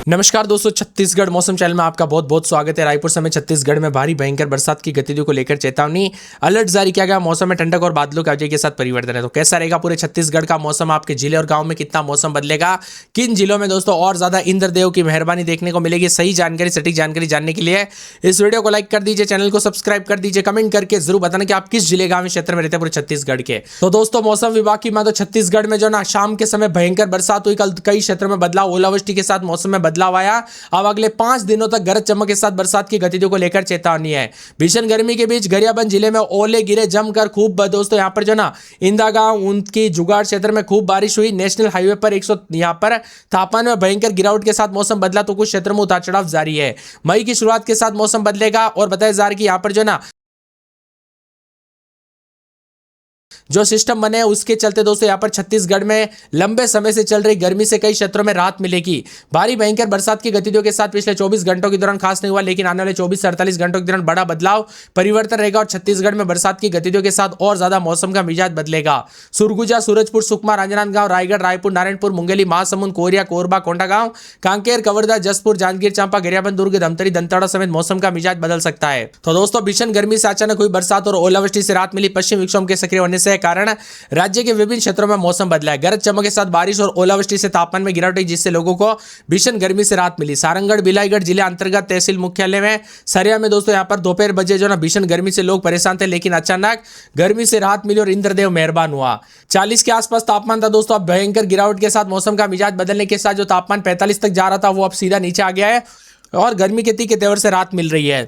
नमस्कार दोस्तों, छत्तीसगढ़ मौसम चैनल में आपका बहुत बहुत स्वागत है। रायपुर समेत छत्तीसगढ़ में भारी भयंकर बरसात की गतिविधियों को लेकर चेतावनी अलर्ट जारी किया गया। मौसम में ठंडक और बादलों के आवाजाही के साथ परिवर्तन है। तो कैसा रहेगा पूरे छत्तीसगढ़ का मौसम, आपके जिले और गांव में कितना मौसम बदलेगा, किन जिलों में दोस्तों और ज्यादा इंद्रदेव की मेहरबानी देखने को मिलेगी, सही जानकारी सटीक जानकारी जानने के लिए इस वीडियो को लाइक कर दीजिए, चैनल को सब्सक्राइब कर दीजिए, कमेंट करके जरूर बताना कि आप किस जिले गांव क्षेत्र में रहते हैं पूरे छत्तीसगढ़ के। तो दोस्तों मौसम विभाग की मानो छत्तीसगढ़ में जो ना शाम के समय भयंकर बरसात हुई, कल कई क्षेत्रों में बदलाव, ओलावृष्टि के साथ मौसम में बदलाव आया। अब अगले 5 दिनों तक गरज चमक के साथ बरसात की गतिविधियों को लेकर चेतावनी है। भीषण गर्मी के बीच गरियाबंद जिले में ओले गिरे जमकर खूब। दोस्तों यहां पर जो ना इंदा गांव उनकी जुगाड़ क्षेत्र में खूब बारिश हुई। नेशनल हाईवे पर 100 यहां पर तापमान में भयंकर गिरावट के साथ मौसम बदला, तो कुछ क्षेत्रों में उतार चढ़ाव जारी है। मई की शुरुआत के साथ मौसम बदलेगा और बताया जा रहा है कि यहां पर जो ना जो सिस्टम बने हैं उसके चलते दोस्तों यहां पर छत्तीसगढ़ में लंबे समय से चल रही गर्मी से कई क्षेत्रों में राहत मिलेगी। भारी भयंकर बरसात की गतिविधियों के साथ पिछले 24 घंटों के दौरान खास नहीं हुआ, लेकिन आने वाले 24 से 48 घंटों के दौरान बड़ा बदलाव परिवर्तन रहेगा और छत्तीसगढ़ में बरसात की गतिविधियों के साथ और ज्यादा मौसम का मिजाज बदलेगा। सुरगुजा, सूरजपुर, सुकमा, राजनांदगांव, रायगढ़, रायपुर, नारायणपुर, मुंगेली, महासमुंद, कोरिया, कोरबा, कोंडागांव, कांकेर, कवर्धा, जसपुर, जांजगीर चांपा, गरियाबंद, दुर्ग, धमतरी, दंतेवाड़ा समेत मौसम का मिजाज बदल सकता है। तो दोस्तों भीषण गर्मी से अचानक हुई बरसात और ओलावृष्टि से राहत मिली। पश्चिम विक्षोभ के सक्रिय होने से कारण राज्य के विभिन्न क्षेत्रों में मौसम बदला है। गरज चमक के साथ बारिश और ओलावृष्टि से तापमान में गिरावट हुई, जिससे लोगों को भीषण गर्मी से राहत मिली। सारंगढ़, बिलाईगढ़ जिले अंतर्गत तहसील मुख्यालय में सरिया में दोस्तों यहां पर दोपहर बजे जो ना भीषण गर्मी से लोग परेशान थे, लेकिन अचानक गर्मी से राहत मिली और इंद्रदेव मेहरबान हुआ। 40 के आसपास तापमान था दोस्तों। अब भयंकर गिरावट के साथ मौसम का मिजाज बदलने के साथ जो तापमान 45 तक जा रहा था वो अब सीधा नीचे आ गया है और गर्मी के तीखे तेवर से राहत मिल रही है।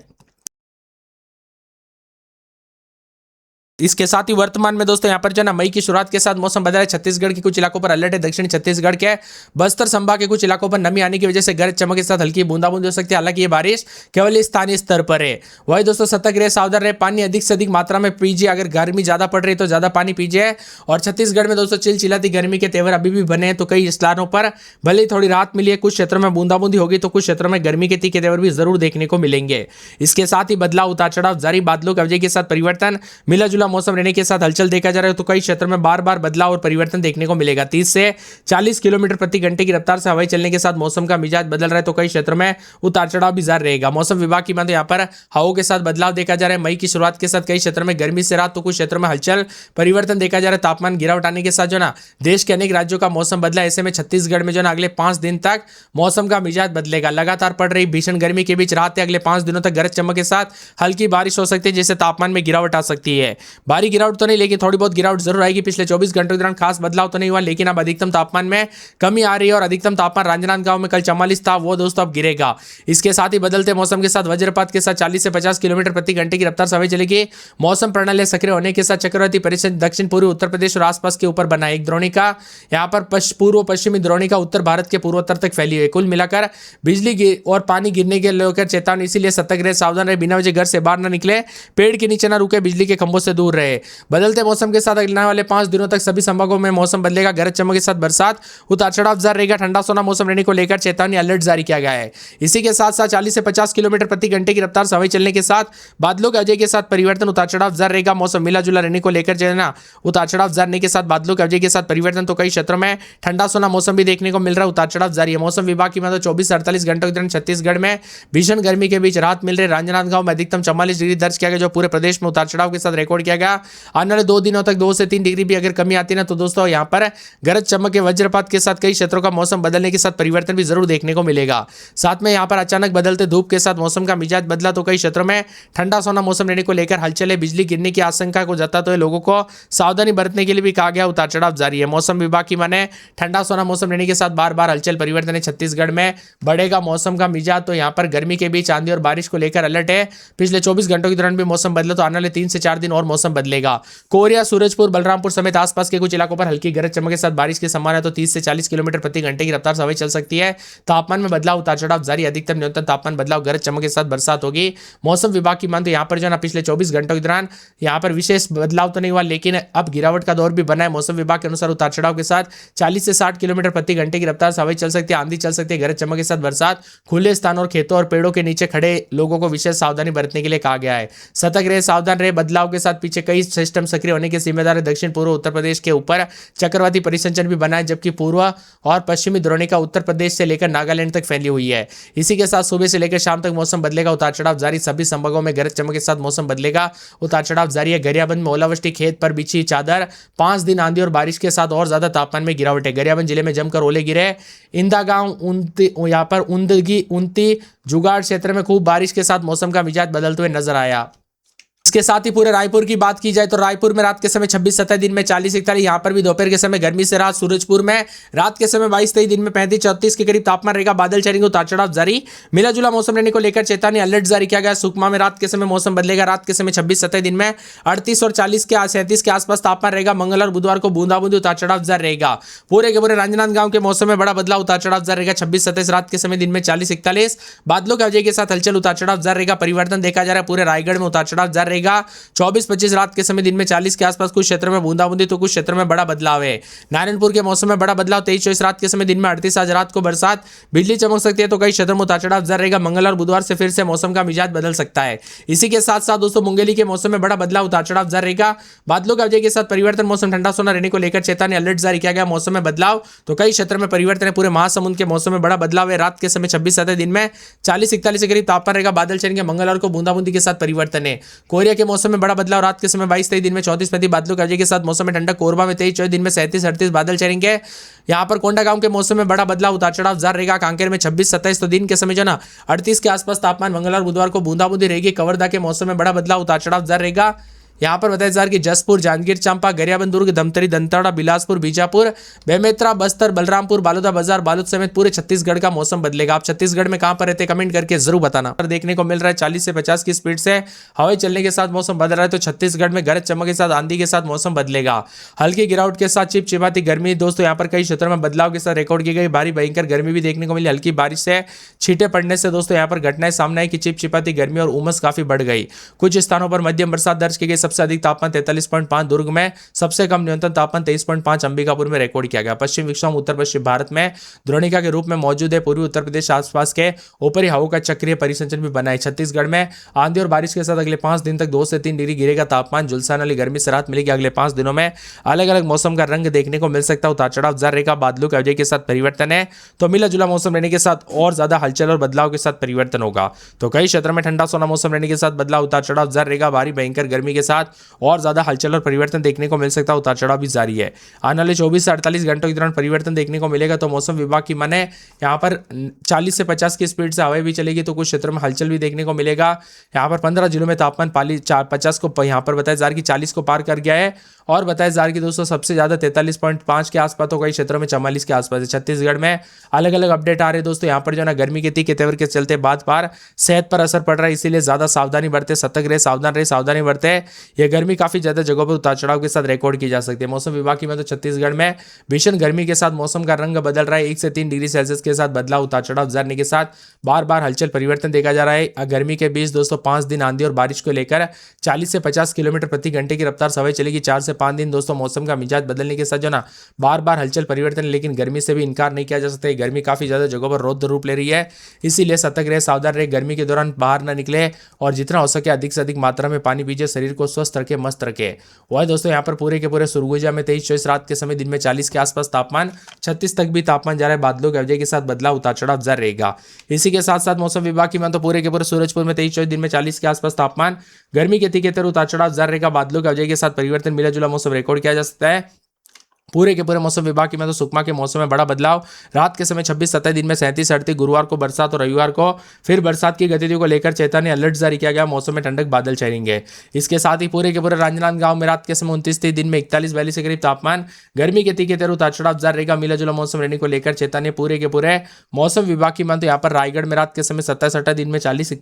इसके साथ ही वर्तमान में दोस्तों यहां पर जो ना मई की शुरुआत के साथ मौसम बदला है। छत्तीसगढ़ के कुछ इलाकों पर अलर्ट है। दक्षिणी छत्तीसगढ़ के बस्तर संभाग के कुछ इलाकों पर नमी आने की वजह से गरज चमक के साथ हल्की बूंदाबूंदी हो सकती है। हालांकि ये बारिश केवल स्थानीय स्तर पर है। वही दोस्तों सतर्क रहे, सावधान रहे, पानी अधिक से अधिक मात्रा में पीजिए। अगर गर्मी ज्यादा पड़ रही है तो ज्यादा पानी पीजिए। और छत्तीसगढ़ में दोस्तों चिलचिलाती गर्मी के तेवर अभी भी बने हैं, तो कई स्थानों पर भले ही थोड़ी राहत मिली है। कुछ क्षेत्रों में बूंदाबूंदी होगी तो कुछ क्षेत्रों में गर्मी के तीखे तेवर भी जरूर देखने को मिलेंगे। इसके साथ ही बदलाव, उतार चढ़ाव जारी, बादलों की अवधि के साथ परिवर्तन, मिला जुला मौसम रहने के साथ हलचल देखा जा रहा है। तो कई क्षेत्रों में बार बार बदलाव और परिवर्तन देखने को मिलेगा। 30 से 40 किलोमीटर प्रति घंटे की रफ्तार से हवाई चलने के साथ मौसम का मिजाज बदल रहा है, तो कई क्षेत्रों में उतार चढ़ाव भी जारी रहेगा। मौसम विभाग की माने यहां पर हवाओं के साथ बदलाव देखा जा रहा है। मई की शुरुआत के साथ कई क्षेत्रों में गर्मी से राहत, तो कुछ क्षेत्रों में हलचल परिवर्तन देखा जा रहा है। तापमान गिरावट आने के साथ जो ना देश के अनेक राज्यों का मौसम बदला। ऐसे में छत्तीसगढ़ में जो ना अगले 5 दिन तक मौसम का मिजाज बदलेगा। लगातार पड़ रही भीषण गर्मी के बीच रात अगले 5 दिनों तक गरज चमक के साथ हल्की बारिश हो सकती है, जिससे तापमान में गिरावट आ सकती है। भारी गिरावट तो नहीं, लेकिन थोड़ी बहुत गिरावट जरूर आएगी। पिछले 24 घंटों के दौरान खास बदलाव तो नहीं हुआ, लेकिन अब अधिकतम तापमान में कमी आ रही है और अधिकतम तापमान राजनांदगांव में कल 44 था, वो दोस्तों अब गिरेगा। इसके साथ ही बदलते मौसम के साथ वज्रपात के साथ 40 से 50 किलोमीटर प्रति घंटे की रफ्तार से हवाएं चलेगी। मौसम प्रणाली सक्रिय होने के साथ चक्रवाती परिसर दक्षिण पूर्वी उत्तर प्रदेश और आसपास के ऊपर बना है। एक द्रोणिका यहां पर पूर्व पश्चिमी द्रोणिका उत्तर भारत के पूर्वोत्तर तक फैली हुई है। कुल मिलाकर बिजली और पानी गिरने के लेकर चेतावनी, इसीलिए सतर्क रहे, सावधान रहे, बिना वजह घर से बाहर न निकले, पेड़ के नीचे न रुके, बिजली के खंभों से दूर रहे। बदलते मौसम के साथ अगले वाले 5 दिनों तक सभी संभागों में मौसम बदलेगा। गरज चमक के साथ बरसात, उतार चढ़ाव जारी रहेगा। ठंडा सोना मौसम रहने को लेकर चेतावनी अलर्ट जारी किया गया है। इसी के साथ साथ 40 से 50 किलोमीटर प्रति घंटे की रफ्तार से हवाई चलने के साथ बादलों के अवधि के साथ परिवर्तन, उतार चढ़ाव जारी रहेगा। मौसम मिला जुला रहने को लेकर जो है ना उतार चढ़ाव जारी के साथ बादलों के अवधि के साथ परिवर्तन, तो कई क्षेत्रों में ठंडा सोना मौसम भी देखने को मिल रहा है। उतार चढ़ाव जारी है। मौसम विभाग की मतलब 24 से 48 घंटों के दौरान छत्तीसगढ़ में भीषण गर्मी के बीच राहत मिल रही है। राजनांदगांव में अधिकतम 44 डिग्री दर्ज किया गया, जो पूरे प्रदेश में उतार चढ़ाव के साथ रिकॉर्ड किया गया। आने वाले 2 दिनों तक 2 से 3 डिग्री भी अगर कमी आती है ना, तो दोस्तों यहां पर गरज चमक के वज्रपात के साथ कई क्षेत्रों का मौसम बदलने के साथ परिवर्तन भी जरूर देखने को मिलेगा। साथ में यहां पर अचानक बदलते धूप के साथ मौसम का मिजाज बदला, तो कई क्षेत्रों में ठंडा सोना मौसम रहने को लेकर हलचल है। बिजली गिरने की आशंका को जताते हुए लोगों को सावधानी बरतने के लिए भी कहा गया। उतार चढ़ाव जारी है। मौसम विभाग की माने ठंडा सोना मौसम रहने के साथ बार बार हलचल परिवर्तन है। छत्तीसगढ़ में बढ़ेगा मौसम का मिजाज, तो यहां पर गर्मी के बीच आंधी और बारिश को लेकर अलर्ट है। पिछले 24 घंटों के दौरान भी मौसम बदला, तो आने वाले 3 से 4 दिन और मौसम बदलेगा। कोरिया, सूरजपुर, बलरामपुर समेत आसपास के कुछ इलाकों पर हल्की गरज चमक के साथ बारिश की संभावना है, तो 30 से 40 किलोमीटर प्रति घंटे की रफ्तार से हवाएं चल सकती है। तापमान में बदलाव, उतार चढ़ाव जारी। अधिकतम न्यूनतम तापमान बदलाव, गरज चमक के साथ बरसात होगी। मौसम विभाग की मान तो यहां पर जो ना पिछले 24 घंटों के दौरान यहां पर विशेष बदलाव तो नहीं हुआ, लेकिन अब गिरावट का दौर भी बना है। मौसम विभाग के अनुसार उतार चढ़ाव के साथ 40 से 60 किलोमीटर प्रति घंटे की रफ्तार से हवाएं चल सकती है, आंधी चल सकती है, गरज चमक के साथ बरसात। खुले स्थानों और खेतों और पेड़ों के नीचे खड़े लोगों को विशेष सावधानी बरतने के लिए कहा गया है। सतर्क रहे, सावधान रहे, बदलाव के साथ पीछे कई सिस्टम सक्रिय होने की जिम्मेदार है। दक्षिण पूर्व उत्तर प्रदेश के ऊपर चक्रवाती परिसंचरण भी बना है, जबकि पूर्व और पश्चिमी द्रोणिका उत्तर प्रदेश से लेकर नागालैंड तक फैली हुई है। इसी के साथ सुबह से लेकर शाम तक मौसम बदलेगा, उतार चढ़ाव जारी। सभी संभागों में गरज चमक के साथ मौसम बदलेगा, उतार चढ़ाव जारी है। गरियाबंद में ओलावृष्टि, खेत पर बिछी चादर। 5 दिन आंधी और बारिश के साथ और ज्यादा तापमान में गिरावट है। गरियाबंद जिले में जमकर ओले गिरे। इंदा गांव यहाँ पर उन्ती जुगाड़ क्षेत्र में खूब बारिश के साथ मौसम का मिजाज बदलते हुए नजर आया। इसके साथ ही पूरे रायपुर की बात की जाए तो रायपुर में रात के समय 26-27, दिन में 40-41, यहाँ पर भी दोपहर के समय गर्मी से रात। सूरजपुर में रात के समय 22-23, दिन में 35-34 के करीब तापमान रहेगा। बादल चढ़ेंगे, उतार चढ़ाव जारी। मिला जुला मौसम रहने को लेकर चेतावनी अलर्ट जारी किया गया। सुकमा में रात के समय मौसम बदलेगा। रात के समय 26-27, दिन में 38 और 37 के आसपास तापमान रहेगा। मंगल और बुधवार को बूंदाबूंदी, उतार चढ़ाव जारी रहेगा। पूरे के पूरे राजनांदगांव के मौसम में बड़ा बदलाव, उतार चढ़ाव जारी रहेगा। 26-27 रात के समय, दिन में 40-41, बादलों की वजह के साथ हलचल, उतार चढ़ाव जारी रहेगा। परिवर्तन देखा जा रहा है। पूरे रायगढ़ में उतार चढ़ाव जारी रहेगा। 24-25 रात के समय, दिन में 40 के आसपास कुछ क्षेत्र में बूंदाबूंदी तो कुछ क्षेत्र में बड़ा बदलाव है। नारायणपुर के मौसम में बड़ा बदलाव। 23-24 रात के समय, दिन में 38, आज रात को बरसात, बिजली चमक सकती है तो कई क्षेत्रों में उतार चढ़ाव जारी रहेगा। मंगल और बुधवार से फिर से मौसम का मिजाज बदल सकता है। इसी के साथ साथ दोस्तों मुंगेली के मौसम में बड़ा बदलाव, उतार चढ़ाव जारी रहेगा। बादलों की वजह के साथ परिवर्तन, मौसम ठंडा सोना रहने को लेकर चेतावनी अलर्ट जारी किया गया। मौसम में बदलाव तो कई क्षेत्र में परिवर्तन है। पूरे महासमुंद के मौसम में बड़ा बदलाव है। रात के समय 26-27, दिन में 40-41 के करीब तापमान रहेगा। बादल चढ़ेंगे। मंगलवार को बूंदाबूंदी के साथ परिवर्तन है। कोरिया के मौसम में बड़ा बदलाव। रात के समय 22-23, दिन में 34-35, बादलों की वजह के साथ मौसम में ठंडा। कोरबा में 23-24, दिन में 37-38 बादल चढ़ेंगे। यहाँ पर कोंडागांव के मौसम में बड़ा बदलाव, उतार चढ़ाव जारी रहेगा। कांकेर में 26-27 तो दिन के समय जो ना 38 के आसपास तापमान। मंगलवार बुधवार को बूंदाबूंदी रहेगी। कवर्धा के मौसम में बड़ा बदलाव, उतार चढ़ाव जारी रहेगा। यहाँ पर बताया जा रहा है कि जसपुर, जांजगीर चांपा, गरियाबंद, दुर्ग, धमतरी, दंतेवाड़ा, बिलासपुर, बीजापुर, बेमेतरा, बस्तर, बलरामपुर, बालोदा बाजार, बालोद समेत पूरे छत्तीसगढ़ का मौसम बदलेगा। आप छत्तीसगढ़ में कहां पर रहते हैं कमेंट करके जरूर बताना। देखने को मिल रहा है 40 से 50 की स्पीड से हवाएं चलने के साथ मौसम बदल रहा है। तो छत्तीसगढ़ में गरज चमक के साथ आंधी के साथ मौसम बदलेगा। हल्की गिरावट के साथ चिपचिपाती गर्मी दोस्तों यहाँ पर कई क्षेत्रों में बदलाव के साथ रिकॉर्ड की गई। भारी भयंकर गर्मी भी देखने को मिली। हल्की बारिश से छींटे पड़ने से दोस्तों यहाँ पर घटनाएं सामने आई कि चिपचिपाती गर्मी और उमस काफी बढ़ गई। कुछ स्थानों पर मध्यम बरसात दर्ज की गई। सबसे अधिक तापमान 43.5 दुर्ग में, सबसे कम न्यूनतम तापमान 23.5 अंबिकापुर में रिकॉर्ड किया गया। पश्चिम विक्षोभ उत्तर पश्चिम भारत में द्रोणिका के रूप में मौजूद है। पूर्वी उत्तर प्रदेश आसपास के ऊपरी हवाओं का चक्रीय परिसंचरण भी बना है। छत्तीसगढ़ में आंधी और बारिश के साथ अगले 5 दिन तक 2 से 3 डिग्री गिरेगा तापमान। झुलसाने वाली गर्मी से राहत मिलेगी। अगले 5 दिनों में अलग अलग मौसम का रंग देखने को मिल सकता है। उतार चढ़ाव जारी रहेगा। बादलों की वजह के साथ परिवर्तन है तो मिला जुला मौसम रहने के साथ और ज्यादा हलचल और बदलाव के साथ परिवर्तन होगा। तो कई क्षेत्रों में ठंडा सोना मौसम रहने के साथ बदलाव, उतार चढ़ाव जारी रहेगा। भारी भयंकर गर्मी के साथ और ज्यादा हलचल और परिवर्तन देखने को मिल सकता है। उतार चढ़ाव भी जारी है। आने वाले 24 से 48 घंटों के दौरान परिवर्तन देखने को मिलेगा। तो मौसम विभाग की माने यहाँ पर 40 से 50 की स्पीड से हवाएं भी चलेगी तो कुछ क्षेत्रों में हलचल भी देखने को मिलेगा। यहाँ पर 15 जिलों में तापमान 50 को यहाँ पर बताया जा रहा है कि 40 को पार कर गया है। और बताया जा रहा है कि दोस्तों सबसे ज्यादा 43.5 के आसपास तो कई क्षेत्रों में 44 के आसपास है। छत्तीसगढ़ में अलग अलग अपडेट आ रहे हैं दोस्तों। यहाँ पर जो ना गर्मी के तीखे तेवर के चलते बात बार सेहत पर असर पड़ रहा है, इसीलिए ज्यादा सावधानी बरते, सतर्क रहे, सावधान रहे, सावधानी बरते। ये गर्मी काफी ज्यादा जगहों पर उतार चढ़ाव के साथ रिकॉर्ड की जा सकती है। मौसम विभाग की में तो छत्तीसगढ़ में भीषण गर्मी के साथ मौसम का रंग बदल रहा है। 1 से 3 डिग्री सेल्सियस के साथ बदलाव, उतार चढ़ाव जाने के साथ बार बार हलचल परिवर्तन देखा जा रहा है। गर्मी के बीच दोस्तों 5 दिन आंधी और बारिश को लेकर 40 से 50 किलोमीटर प्रति घंटे की रफ्तार से हवाएं चलेगी। 4 से 5 दिन दोस्तों मौसम का मिजाज बदलने के साथ जो ना बार बार हलचल परिवर्तन, लेकिन गर्मी से भी इनकार नहीं किया जा सकता है। गर्मी काफी ज्यादा जगहों पर रौद्र रूप ले रही है, इसीलिए सतर्क रहे, सावधान रहे। गर्मी के दौरान बाहर ना निकले और जितना हो सके अधिक से अधिक मात्रा में पानी पीजिए। शरीर को स्वस्थ रखे, मस्त रखे। वह दोस्तों यहाँ पर पूरे के पूरे सुरगुजा में 23-24 रात के समय, दिन में 40 के आसपास तापमान, 36 तक भी तापमान जा रहा है। बादलों की वजह के साथ बदलाव, उतार चढ़ाव जारी रहेगा। इसी के साथ साथ मौसम विभाग की मान तो पूरे के पूरे सूरजपुर में 23-24 दिन में 40 के आसपास तापमान, गर्मी के तीखे तेवर उतार चढ़ाव जारी रहेगा। बादलों की वजह के साथ परिवर्तन, मिला जुला मौसम रिकॉर्ड किया जा सकता है। पूरे के पूरे मौसम विभाग की में तो सुकमा के मौसम में बड़ा बदलाव। रात के समय 26-27, दिन में 37-38, गुरुवार को बरसात और रविवार को फिर बरसात की गतिविधियों को लेकर चेतावनी अलर्ट जारी किया गया। मौसम में ठंडक, बादल छाएंगे। इसके साथ ही पूरे के पूरे राजनांदगांव में रात के समय 29, दिन में 41-42 के करीब तापमान, गर्मी के तीखे तेवर उतार चढ़ाव जारी रहेगा। मिला जुला मौसम रहने को लेकर चेतावनी। पूरे के पूरे मौसम विभाग की मान तो यहाँ पर रायगढ़ में रात के समय 27-28, दिन में 40